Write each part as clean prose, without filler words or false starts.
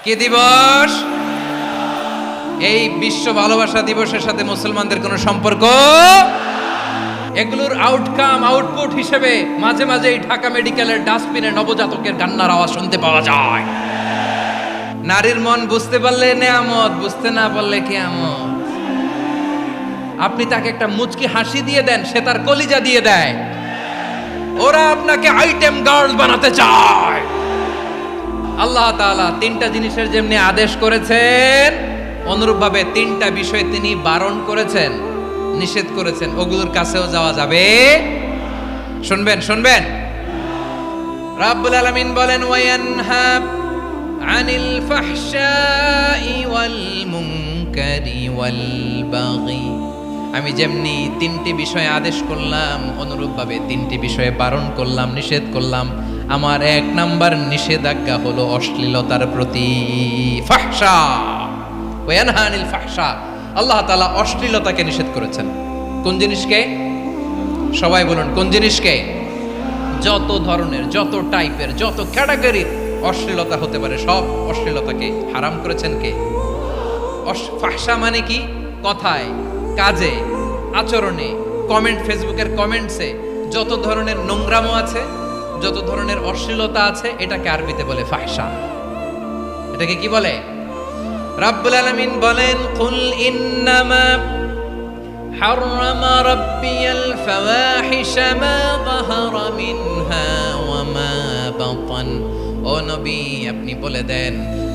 কি দিবস? এই বিশ্ব ভালোবাসা দিবসের সাথে মুসলমানদের কোনো সম্পর্ক? এগুলোর আউটপুট হিসেবে মাঝে মাঝে এই ঢাকা মেডিকেলের ডাস্টবিনে নবজাতকের কান্নার আওয়াজ শুনতে পাওয়া যায়। নারীর মন বুঝতে পারলে নেয়ামত, বুঝতে না পারলে কিয়ামত। আপনি তাকে একটা মুচকি হাসি দিয়ে দেন, সে তার কলিজা দিয়ে দেয়। ওরা আপনাকে আইটেম গার্ল বানাতে চায়। আল্লাহ তাআলা তিনটা জিনিসের যেমনি আদেশ করেছেন, অনুরূপভাবে তিনটা বিষয় তিনি বারণ করেছেন, নিষেধ করেছেন। ওগুলোর কাছেও যাওয়া যাবে। শুনবেন। রাব্বুল আলামিন বলেন, ওয়ায়ানহা আনিল ফাহশাই ওয়াল মুনকারি ওয়াল বাগি। আমি যেমনি তিনটি বিষয়ে আদেশ করলাম, অনুরূপভাবে তিনটি বিষয়ে বারণ করলাম, নিষেধ করলাম। আমার 1 নাম্বার নিষেধাজ্ঞা হলো অশ্লীলতার প্রতি। ফাহশা, ওয়ায়ানহা আনিল ফাহশা। আল্লাহ তাআলা অশ্লীলতাকে নিষেধ করেছেন। কোন জিনিসকে? সবাই বলুন, কোন জিনিসকে? যত ধরনের, যত টাইপের, যত ক্যাটাগরির অশ্লীলতা হতে পারে সব অশ্লীলতাকে হারাম করেছেন কে? ফাহশা মানে কি? কথায়, কাজে, আচরণে, কমেন্ট, ফেসবুকের কমেন্টসে যত ধরনের নোংরামো আছে, যত ধরনের অশ্লীলতা আছে, এটাকে আরবিতে বলে ফাহশা। এটাকে কি বলে? রাব্বুল আলামিন বলেন, কুল ইন্নামা হাররামা রাব্বিয়াল ফাওয়াহিশা মা যাহারা মিনহা ওয়া মা বাতান। ও নবী, আপনি বলে দেন,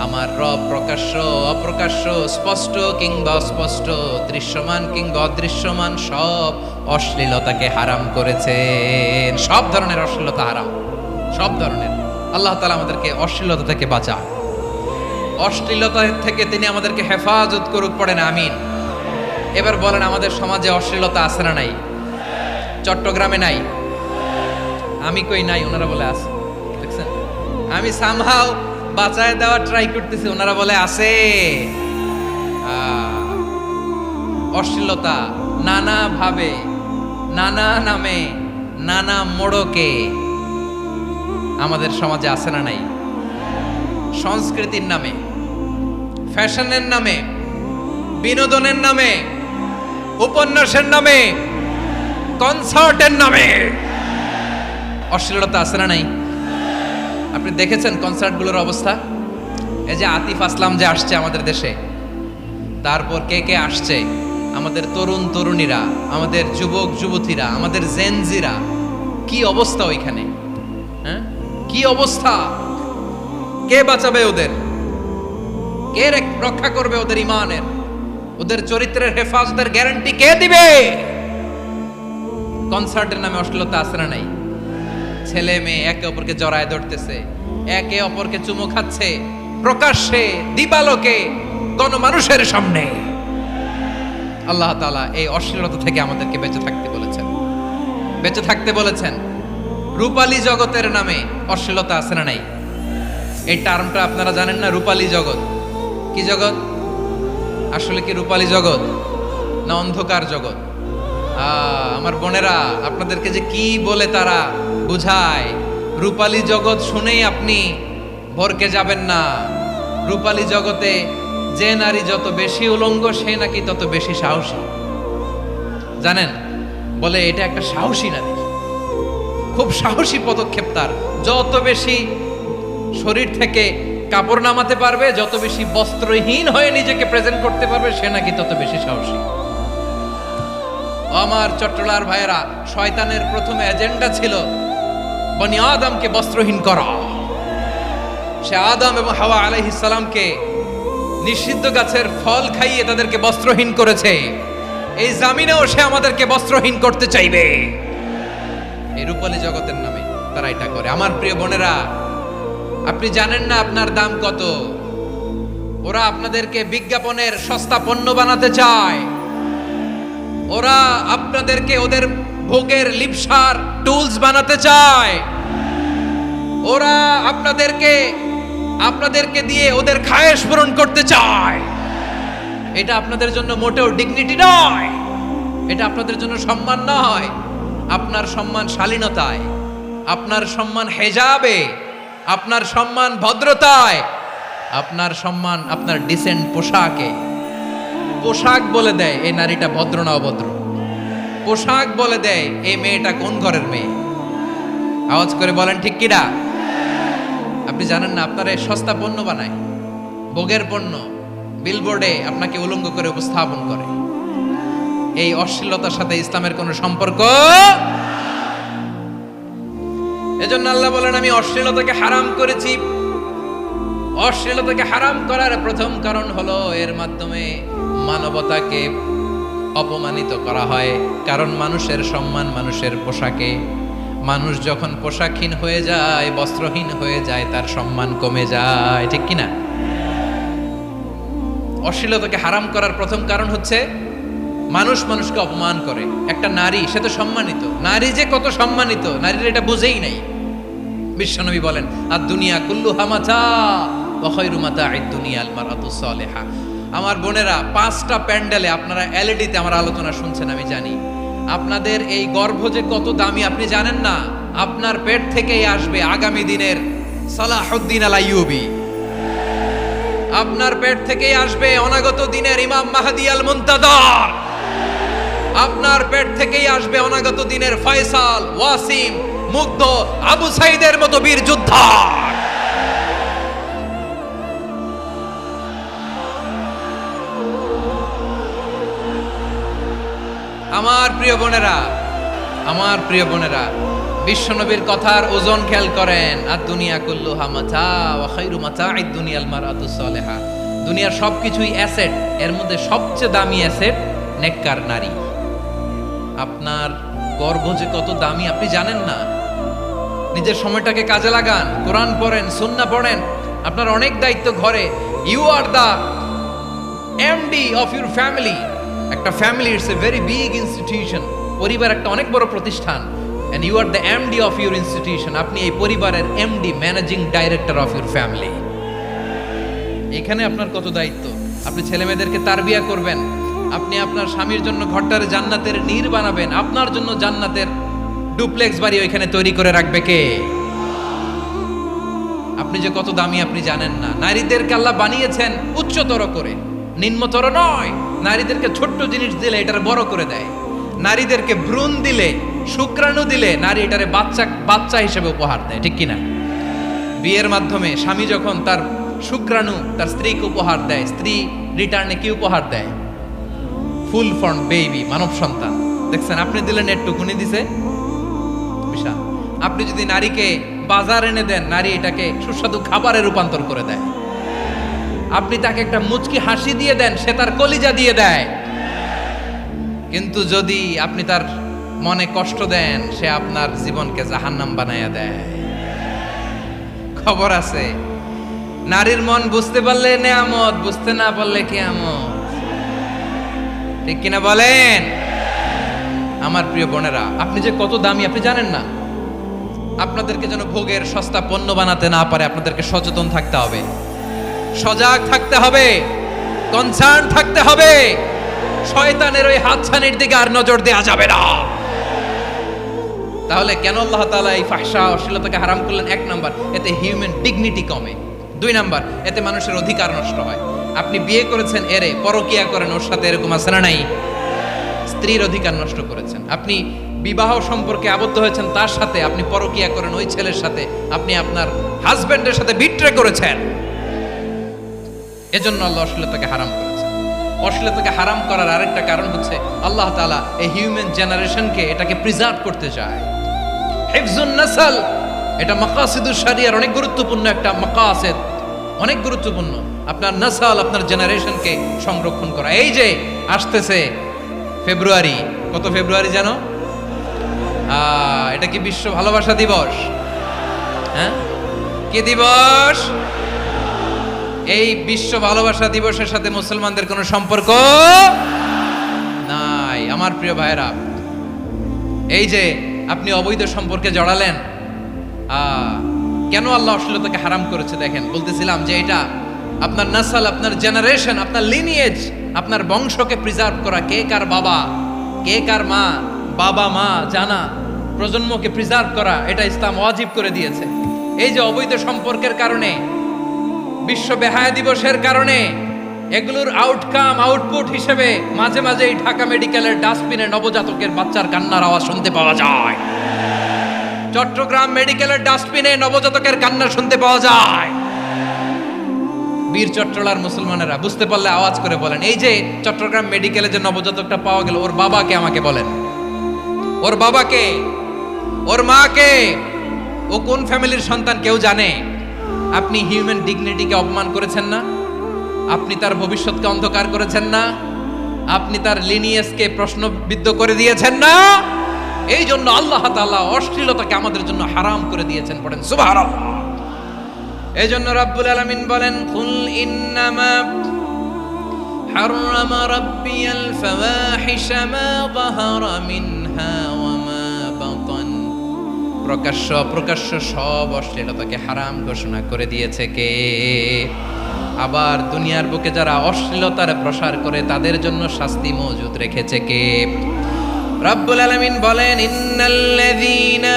আমার রব প্রকাশ্য, অপ্রকাশ্য, স্পষ্ট কিংবা অস্পষ্ট, দৃশ্যমান কিংবা অদৃশ্যমান সব অশ্লীলতাকে হারাম করেছেন। সব ধরনের অশ্লীলতা হারাম, সব ধরনের। আল্লাহ তাআলা আমাদেরকে অশ্লীলতা থেকে বাঁচান। অশ্লীলতা থেকে তিনি আমাদেরকে হেফাজত করুক, পড়েন আমিন। এবার বলেন, আমাদের সমাজে অশ্লীলতা আছে না নাই? চট্টগ্রামে নাই? আমি কই নাই, ওনারা বলে আছে। দেখছেন, আমি সামহাও বাঁচায় দেওয়ার ট্রাই করতেছি, ওনারা বলে আছে। অশ্লীলতা নানা ভাবে, নানা নামে, নানা মোড়কে আমাদের সমাজে আছে না নাই? সংস্কৃতির নামে, ফ্যাশনের নামে, বিনোদনের নামে, উপন্যাসের নামে, কনসার্টের নামে অশ্লীলতা আছে না নাই? আপনি দেখেছেন কনসার্টগুলোর অবস্থা? এই যে আতিফ আসলাম যে আসছে আমাদের দেশে, তারপর কে কে আসছে, আমাদের তরুণ তরুণীরা, আমাদের যুবক যুবতীরা, আমাদের জেনজিরা, কি অবস্থা ওইখানে? হ্যাঁ, কি অবস্থা? কে বাঁচাবে ওদের? কে রক্ষা করবে ওদের ইমানের, ওদের চরিত্রের হেফাজতের গ্যারান্টি কে দিবে? কনসার্টের নামে অশ্লীলতা আছে না নাই? ছেলে মেয়ে একে অপরকে জড়ায় ধরতেছে, একে অপরকে চুমু খাচ্ছে, প্রকাশ্যে, দিবালোকে, গণমানুষের সামনে। আল্লাহ তাআলা এই অশ্লীলতা থেকে আমাদেরকে বেঁচে থাকতে বলেছেন, বেঁচে থাকতে বলেছেন। রূপালী জগতের নামে অশ্লীলতা আছে না নাই? এই টার্মটা আপনারা জানেন না? রূপালী জগৎ কি জগৎ? আসলে কি রূপালী জগৎ না অন্ধকার জগৎ? আমার বোনেরা, আপনাদেরকে যে কি বলে তারা বুঝায়, রূপালী জগৎ শুনেই আপনি ভরকে যাবেন না। রূপালী জগতে যে নারী যত বেশি উলঙ্গ, সে নাকি তত বেশি সাহসী। জানেন, বলে এটা একটা সাহসী নারী, খুব সাহসী পদক্ষেপ তার। যত বেশি শরীর থেকে কাপড় নামাতে পারবে, যত বেশি বস্ত্রহীন হয়ে নিজেকে প্রেজেন্ট করতে পারবে, সে নাকি তত বেশি সাহসী। আমার চট্টলার ভাইয়েরা, শয়তানের প্রথম এজেন্ডা ছিল বনি আদমকে বস্ত্রহীন করা। সে আদম এবং হাওয়া আলাইহিস সালামকে নিষিদ্ধ গাছের ফল খাইয়ে তাদেরকে বস্ত্রহীন করেছে। এই জামিনেও সে আমাদেরকে বস্ত্রহীন করতে চাইবে। এই রূপালী জগতের নামে তারা এটা করে। আমার প্রিয় বোনেরা, আপনি জানেন না আপনার দাম কত। ওরা আপনাদেরকে বিজ্ঞাপনের সস্তা পণ্য বানাতে চায়। ওরা আপনাদেরকে ওদের ভোগের লিপসার টুলস বানাতে চায়। ওরা আপনাদেরকে দিয়ে ওদের খায়েশ পূরণ করতে চায়। এটা আপনাদের জন্য মোটেও ডিগনিটি নয়, এটা আপনাদের জন্য সম্মান নয়। আপনার সম্মান শালীনতায়, আপনার সম্মান হেজাবে, আপনার সম্মান ভদ্রতায়, আপনার সম্মান আপনার ডিসেন্ট পোশাকে। পোশাক বলে দেয় এই নারীটা ভদ্র না অভদ্র। পোশাক বলে দেয় এই মেয়েটা কোন ঘরের মেয়ে। আওয়াজ করে বলেন ঠিক কিনা? আপনি জানেন না, আপনারা এই সস্তা পণ্য বানায়, ভোগের পণ্য, বিলবোর্ডে আপনাকে উলঙ্গ করে উপস্থাপন করে। এই অশ্লীলতার সাথে ইসলামের কোনো সম্পর্ক। এজন্য আল্লাহ বলেন, আমি অশ্লীলতাকে হারাম করেছি। অশ্লীলতাকে হারাম করার প্রথম কারণ হলো এর মাধ্যমে মানবতাকে অপমানিত করা হয়। কারণ মানুষের সম্মান মানুষের পোশাকে। মানুষ যখন পোশাকহীন হয়ে যায়, বস্ত্রহীন হয়ে যায়, তার সম্মান কমে যায়, ঠিক কিনা? অশ্লীলতাকে হারাম করার প্রথম কারণ হচ্ছে মানুষ মানুষকে অপমান করে। একটা নারী, সে তো সম্মানিত, নারী যে কত সম্মানিত নারীর এটা বুঝেই নাই। বিশ্বনবী বলেন, আর দুনিয়া কুল্লুহা মাতা ওয়া খায়রু মাতা'আদ দুনিয়া আল মারআতুস সালিহা। আমার বোনেরা, 5টা প্যান্ডেলে আপনারা এলইডিতে আমার আলোচনা শুনছেন, আমি জানি। আপনাদের এই গর্ভ যে কত দামি আপনি জানেন না। আপনার পেট থেকেই আসবে আগামী দিনের সালাহুদ্দিন আল আইয়ুবী। আপনার পেট থেকেই আসবে অনাগত দিনের ইমাম মাহদী আল মুনতাজার। আপনার পেট থেকেই আসবে অনাগত দিনের ফয়সাল, ওয়াসিম, মুগ্ধ, আবু সাইদের মতো বীর যোদ্ধা। আমার প্রিয় বোনেরা, আমার প্রিয় বোনেরা, বিশ্বনবীর কথার ওজন খেয়াল করেন। আর দুনিয়া কুল্লুহা মাতা ওয়া খায়রু মাতা'আদ দুনিয়াল মারআতুস সালিহা। দুনিয়ার সবকিছুই অ্যাসেট, এর মধ্যে সবচেয়ে দামি অ্যাসেট নেককার নারী। আপনার গর্ভ যে কত দামি আপনি জানেন না। নিজের সময়টাকে কাজে লাগান, কোরআন পড়েন, সুন্নাহ পড়েন। আপনার অনেক দায়িত্ব ঘরে। You are the MD of your family. একটা family it's a very big institution. পরিবার একটা অনেক বড় প্রতিষ্ঠান। and you are the MD of your institution. আপনি এই পরিবারের MD, managing director of your family. এখানে আপনার কত দায়িত্ব। আপনি ছেলে মেয়েদেরকে তারবিয়া করবেন। আপনি আপনার স্বামীর জন্য ঘরটার জান্নাতের নীর বানাবেন। আপনার জন্য জান্নাতের ডুপ্লেক্স বাড়ি ওইখানে তৈরি করে রাখবে কে? আপনি যে কত দামি আপনি জানেন না। নারীদেরকে আল্লাহ বানিয়েছেন উচ্চতর করে, নিম্নতর নয়। নারীদেরকে ছোট্ট জিনিস দিলে এটার বড় করে দেয়। নারীদেরকে ভ্রূণ দিলে, শুক্রাণু দিলে নারী এটারে বাচ্চা হিসেবে উপহার দেয়, ঠিক কিনা? বিয়ের মাধ্যমে স্বামী যখন তার শুক্রাণু তার স্ত্রীকে উপহার দেয়, স্ত্রী রিটার্নে কি উপহার দেয়? ফুল ফর্ম বেবি, মানব সন্তান। দেখছেন, আপনি দিলেন একটুকুনি, দিছে বিশাল। আপনি যদি নারীকে বাজার এনে দেন, নারী এটাকে সুস্বাদু খাবারে রূপান্তর করে দেয়। আপনি তাকে একটা মুচকি হাসি দিয়ে দেন, সে তার কলিজা দিয়ে দেয়। কিন্তু যদি আপনি তার মনে কষ্ট দেন, সে আপনার জীবনকে জাহান্নাম বানায়া দেয়। খবর আছে, নারীর মন বুঝতে পারলে নেয়ামত, বুঝতে না পারলে কিয়ামত, ঠিক কিনা বলেন? আমার প্রিয় বোনেরা, আপনি যে কত দামি আপনি জানেন না। আপনাদেরকে যেন ভোগের সস্তা পণ্য বানাতে না পারে, আপনাদেরকে সচেতন থাকতে হবে, সজাগ থাকতে হবে, কনসার্ন থাকতে হবে। শয়তানের ওই হাতছানির দিকে আর নজর দেওয়া যাবে না। তাহলে কেন আল্লাহ তাআলা এই ফাহশা, অশ্লীলতাকে হারাম করলেন? 1 নাম্বার, এতে হিউম্যান ডিগনিটি কমে। 2 নাম্বার, এতে মানুষের অধিকার নষ্ট হয়। আপনি বিয়ে করেছেন এরে, পরকিয়া করেন ওর সাথে, এরকম আছে না নাই? স্ত্রীর অধিকার নষ্ট করেছেন। আপনি বিবাহ সম্পর্কে আবদ্ধ হয়েছেন তার সাথে, আপনি পরকিয়া করেন ওই ছেলের সাথে, আপনি আপনার হাজবেন্ডের সাথে বিট্রে করেছেন। এজন্য আল্লাহ অশ্লীলতাকে হারাম করেছেন। অশ্লীলতাকে হারাম করার আরেকটা কারণ হচ্ছে আল্লাহ তাআলা এই হিউম্যান জেনারেশনকে এটাকে প্রিজার্ভ করতে চায়। হিফজুন নাসল, এটা মাকাসিদুশ শরিয়ার অনেক গুরুত্বপূর্ণ একটা মাকাসিদ, অনেক গুরুত্বপূর্ণ। আপনার নাসল, আপনার জেনারেশনকে সংরক্ষণ করা। এই যে আসতেছে ফেব্রুয়ারি, কত ফেব্রুয়ারি জানো? এটা কি বিশ্ব ভালোবাসা দিবস? হ্যাঁ, কি দিবস? এই বিশ্ব ভালোবাসা দিবসের সাথে মুসলমানদের কোনো সম্পর্ক নাই। আমার প্রিয় ভাইরা, এই যে আপনি অবৈধ সম্পর্কে জড়ালেন, কেন আল্লাহ অশ্লীলতাকে হারাম করেছে দেখেন। বলতেছিলাম যে এটা আপনার নাসল, আপনার জেনারেশন, আপনার লিনিয়েজ, আপনার বংশকে প্রিজার্ভ করা। কে কার বাবা, কে কার মা, বাবা মা জানা, প্রজন্মকে প্রিজার্ভ করা, এটা ইসলাম ওয়াজিব করে দিয়েছে। এই যে অবৈধ সম্পর্কের কারণে বিশ্ব বেহায়া দিবসের কারণে এগুলোর আউটপুট হিসেবে মাঝে মাঝে এই ঢাকা মেডিকেলের ডাস্টবিনে নবজাতকের বাচ্চার কান্নার আওয়াজ শুনতে পাওয়া যায়। চট্টগ্রাম মেডিকেলের ডাস্টবিনে নবজাতকের কান্না শুনতে পাওয়া যায়। বীর চট্টলার মুসলমানেরা বুঝতে পারলে আওয়াজ করে বলেন, এই যে চট্টগ্রাম মেডিকেলে যে নবজাতকটা পাওয়া গেল, ওর বাবাকে আমাকে বলেন, ওর বাবাকে, ওর মাকে, ও কোন ফ্যামিলির সন্তান কেউ জানে? আপনি হিউম্যান ডিগনিটিকে অপমান করেছেন না? আপনি তার ভবিষ্যৎকে অন্ধকার করেছেন না? আপনি তার লিনিয়েজকে প্রশ্নবিদ্ধ করে দিয়েছেন না? এই জন্য আল্লাহ তাআলা অশ্লীলতাকে আমাদের জন্য হারাম করে দিয়েছেন। পড়েন সুবহানাল্লাহ। এই জন্য রাব্বুল আলামিন বলেন, কুল ইন্নামা হাররামা রাব্বিয়াল ফাওয়াহিশা মা যাহারা মিনহা ওয়া মা বাতান। প্রকাশ্য সব অশ্লীলতাকে হারাম ঘোষণা করে দিয়েছে কে? আবার দুনিয়ার বুকে যারা অশ্লীলতার প্রসার করে তাদের জন্য শাস্তি মজুদ রেখেছে কে? রাব্বুল আলামিন বলেন, ইন্নাল্লাযীনা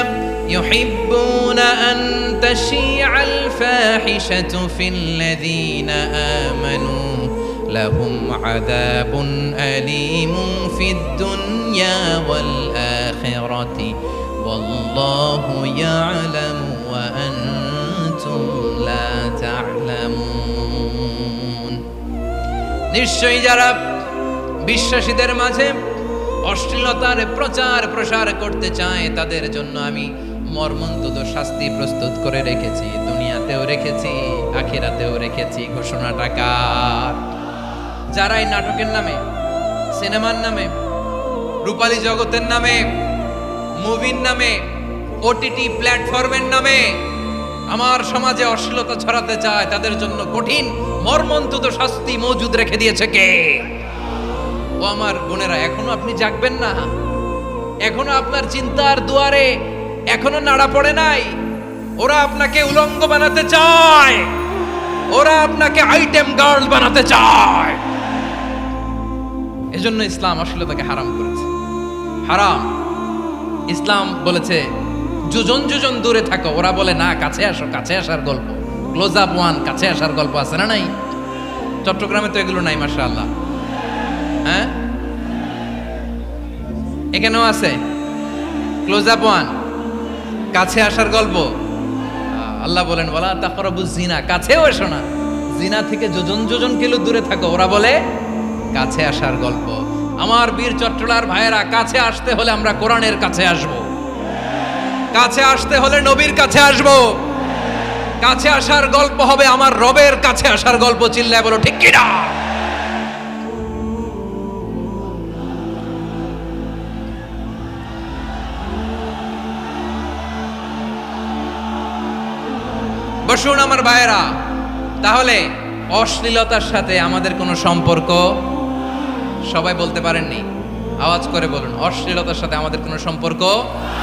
ইউহিব্বুনা আন তাশিআল ফাহিশাতু ফিল্লাযীনা আমানু লাহুম আযাবুন আলীমুন ফিদ দুনিয়া ওয়াল আখিরাতি ওয়াল্লাহু ইয়া'লামু ওয়া আনতুম লা তা'লামুন। নিশ্চয়ই যারা বিশ্বাসীদের মাঝে অশ্লীলতার প্রসার করতে চায় তাদের জন্য আমি মর্মন্তুদ শাস্তি প্রস্তুত করে রেখেছি, দুনিয়াতেও রেখেছি, আখিরাতেও রেখেছি। ঘোষণাটা কার? যারা এই নাটকের নামে, সিনেমার নামে, রূপালী জগতের নামে, মুভির নামে, ওটিটি প্ল্যাটফর্মের নামে আমার সমাজে অশ্লীলতা ছড়াতে চায়, তাদের জন্য কঠিন মর্মন্তুদ শাস্তি মজুদ রেখে দিয়েছে কে? ও আমার বোনেরা, এখনো আপনি জাগবেন না? এখনো আপনার চিন্তার দুয়ারে এখনো নাড়া পড়ে নাই? ওরা আপনাকে উলঙ্গ বানাতে চায়, ওরা আপনাকে আইটেম গার্ল বানাতে চায়। এজন্য ইসলাম অশ্লীলতাকে হারাম করেছে। হারাম। ইসলাম বলেছে যোজন দূরে থাকো, ওরা বলে না কাছে আসো, কাছে আসার গল্প, ক্লোজ আপ ওয়ান, কাছে আসার গল্প আছে না নাই? চট্টগ্রামে তো এগুলো নাই মাশাআল্লাহ। হ্যাঁ, এখানেও আছে ক্লোজ আপ ওয়ান, কাছে আসার গল্প। আল্লাহ বলেন, ওয়ালা তাকরাবুজ জিনা, কাছেও এসো না, জিনা থেকে যোজন কিলো দূরে থাকো, ওরা বলে কাছে আসার গল্প। আমার বীর চট্টলার ভাইয়েরা, কাছে আসতে হলে আমরা কোরআনের কাছে আসব, কাছে আসতে হলে নবীর কাছে আসব, কাছে আসার গল্প হবে আমার রবের কাছে আসার গল্প। চিল্লায় বলো ঠিক কিনা? বসুন আমার ভাইয়েরা। তাহলে অশ্লীলতার সাথে আমাদের কোনো সম্পর্ক? সবাই বলতে পারেননি, আওয়াজ করে বলুন, অশ্লীলতার সাথে আমাদের কোনো সম্পর্ক?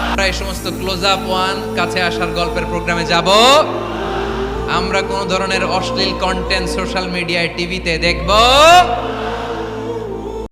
আমরা এই সমস্ত ক্লোজ আপ ওয়ান, কাছে আসার গল্পের প্রোগ্রামে যাব? আমরা কোন ধরনের অশ্লীল কন্টেন্ট সোশ্যাল মিডিয়ায়, টিভিতে দেখব